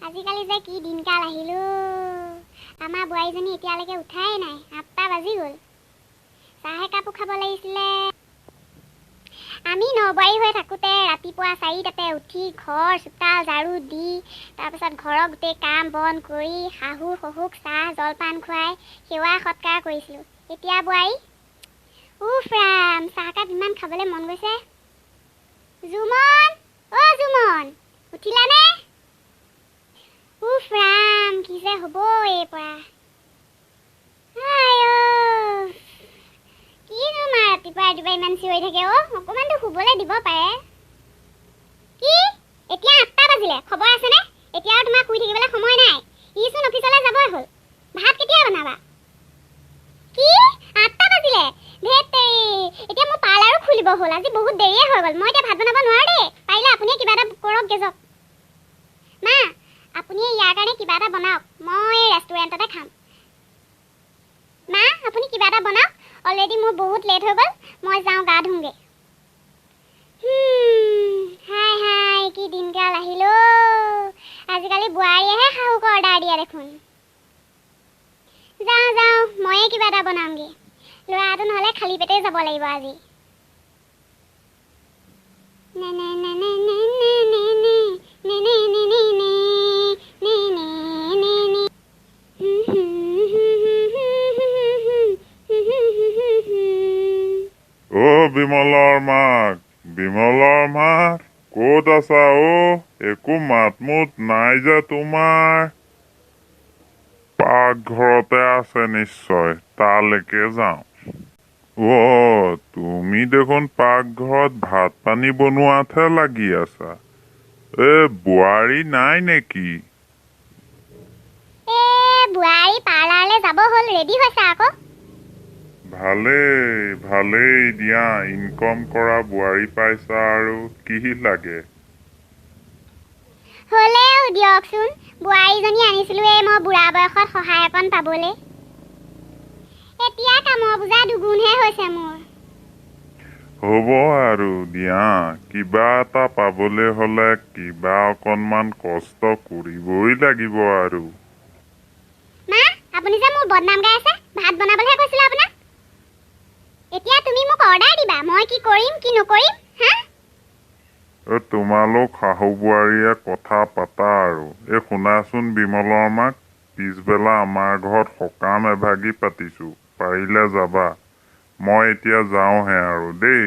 আজিকালি যে কি দিনকাল আহিলো আমাৰ বুঢ়ীজনী এতিয়ালৈকে উঠাই নাই 8টা বাজি গ'ল চাহ একাপো খাব লাগিছিলে আমি নবুঢ়ী হৈ থাকোঁতে ৰাতিপুৱা 4টাতে উঠি ঘৰ চোতাল ঝাৰু দি তাৰপিছত ঘৰৰ গোটেই কাম বন কৰি শাহু শহুক চাহ জলপান খুৱাই সেৱা সৎকাৰ কৰিছিলোঁ এতিয়া বুঢ়ী উফ ৰাম চাহকাপ ইমান খাবলৈ মন গৈছে জুমন অ' জুমন উঠিলানে উফ ৰাম কি যে হ'ব এই পৰা কিনো মা ৰাতিপুৱা ইমান চিঞৰি থাকে অকণমানতো শুবলৈ দিব পাৰে কি এতিয়া 8টা বাজিলে খবৰ আছেনে এতিয়া আৰু তোমাক শুই থাকিবলৈ সময় নাই ইচোন অফিচলৈ যাবই হ'ল ভাত কেতিয়া বনাবা কি 8টা বাজিলে ধেত এতিয়া মোৰ পাৰ্লাৰো খুলিব হ'ল আজি বহুত দেৰিয়ে হৈ গ'ল মই এতিয়া ভাত বনাব নোৱাৰো দেই পাৰিলে আপুনি কিবা এটা কৰকগে যাওক মা আপুনি ইয়াৰ কাৰণে কিবা এটা বনাওক মই ৰেষ্টুৰেণ্টতে খাম মা আপুনি কিবা এটা বনাওক অলৰেডি মোৰ বহুত লেট হৈ গ'ল মই যাওঁ গা ধুমগে হাই হাই কি দিনকাল আহিলো আজিকালি বোৱাৰীয়েহে শাহুক অৰ্ডাৰ দিয়ে দেখোন যাওঁ ময়ে কিবা এটা বনামগে ল'ৰাটো নহ'লে খালী পেটে যাব লাগিব আজি বিমলৰ মাক ক'ত আছা একো মাতমুত নাই যে তোমাৰ পাকঘৰতে আছে নিশ্চয় তালৈকে যাওঁ তুমি দেখোন পাকঘৰত ভাত পানী বনোৱাতহে লাগি আছা বোৱাৰী নাই নেকি বুঢ়ী পাৰ্লাৰলৈ যাব হ'ল ৰেডি হৈছে আকৌ ভালেই দিয়া ইনকম কৰা বোৱাৰী পাইছা আৰু কি লাগে হ'লেও দিয়কচোন বোৱাৰীজনী আনিছিলোঁ মই বুঢ়া বয়সত সহায় অকণ পাবলৈ এতিয়া কামৰ বোজা দুগুণহে হৈছে মোৰ হ'ব আৰু দিয়া কিবা এটা পাবলৈ হ'লে কিবা অকণমান কষ্ট কৰিবই লাগিব আৰু মা আপুনি যে মোৰ বদনাম গাই আছে ভাত বনাবলৈহে কৈছিলোঁ আপোনাক এতিয়া তুমি মোক অৰ্ডাৰ দিবা মই কি কৰিম কি নকৰিম তোমালোক শাহু বোৱাৰীয়ে কথা পাতা আৰু শুনাচোন বিমলৰ মাক পিছবেলা আমাৰ ঘৰত সকাম এভাগি পাতিছোঁ পাৰিলে যাবা মই এতিয়া যাওঁহে আৰু দেই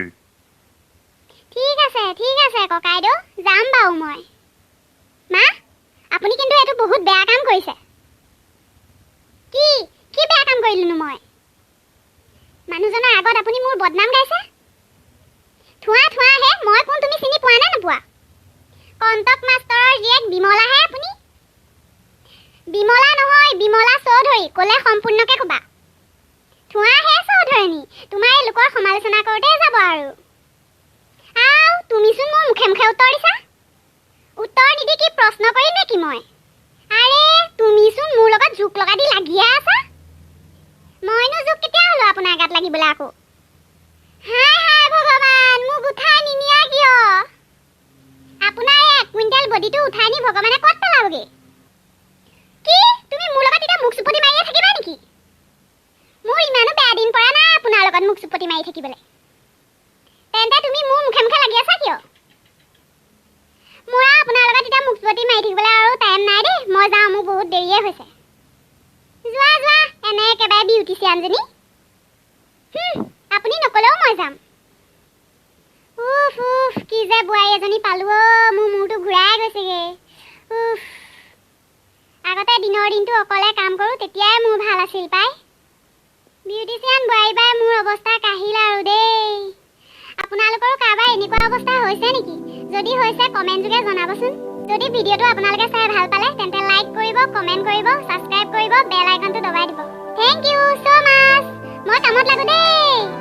ঠিক আছে ককাইদেউ যাম বাৰু মই মা আপুনি কিন্তু এইটো বহুত বেয়া কাম কৰিছে কি বেয়া কাম কৰিলোনো মই মানুহজনৰ আগত আপুনি মোৰ বদনাম গাইছে থোৱা হে মই কোন তুমি চিনি পোৱা নে নোপোৱা কণ্টক মাষ্টৰৰ জীয়েক বিমলাহে আপুনি বিমলা নহয় বিমলা চৌধুৰী ক'লে সম্পূৰ্ণকে ক'বা থোৱা হে চৌধুৰণী তোমাৰ এই লোকৰ সমালোচনা কৰোঁতে যাব আৰু তুমিচোন মোৰ মুখে উত্তৰ দিছা উত্তৰ নিদি কি প্ৰশ্ন কৰিম নেকি মই আৰে তুমিচোন মোৰ লগত জোক লগা দি লাগিয়ে আছা মইনো জোক কেতিয়া হ'লো আপোনাৰ গাত লাগিবলৈ আকৌ হাই ভগৱান মোক উঠাই নিনিয়া কিয় আপোনাৰ এই 1 কুইণ্টেল বডিটো উঠাই নি ভগৱানে ক'ত পেলাবগে কি তুমি মোৰ লগত এতিয়া মুখ চুপতি মাৰিয়ে থাকিবা নেকি মোৰ ইমানো বেয়া দিন পৰা নাই আপোনাৰ লগত মুখ চুপতি মাৰি থাকিবলৈ তেন্তে তুমি মোৰ মুখে লাগি আছা কিয় মোৰ আপোনাৰ লগত এতিয়া মুখ চুপতি মাৰি থাকিবলৈ আৰু টাইম নাই দেই মই যাওঁ মোৰ বহুত দেৰিয়ে হৈছে যোৱা এনে একেবাৰে বিউটিচিয়ানজনী আপুনি নকলেও মই যাম উফ কি যে বোৱাৰী এজনী পালো মোৰ মূৰটো ঘূৰাই গৈছেগে আগতে দিনৰ দিনটো অকলে কাম কৰোঁ তেতিয়াই মোৰ ভাল আছিল পাই বিউটিচিয়ান বোৱাৰী বাই মোৰ অৱস্থা কাহিল আৰু দেই আপোনালোকৰো কাৰোবাৰ এনেকুৱা অৱস্থা হৈছে নেকি যদি হৈছে কমেণ্ট যোগে জনাবচোন যদি ভিডিঅ'টো আপোনালোকে চাই ভাল পালে তেন্তে লাইক কৰিব কমেণ্ট কৰিব ছাবস্ক্ৰাইব কৰিব বেল আইকনটো দবাই দিব থেংক ইউ so much মই কামত লাগো দেই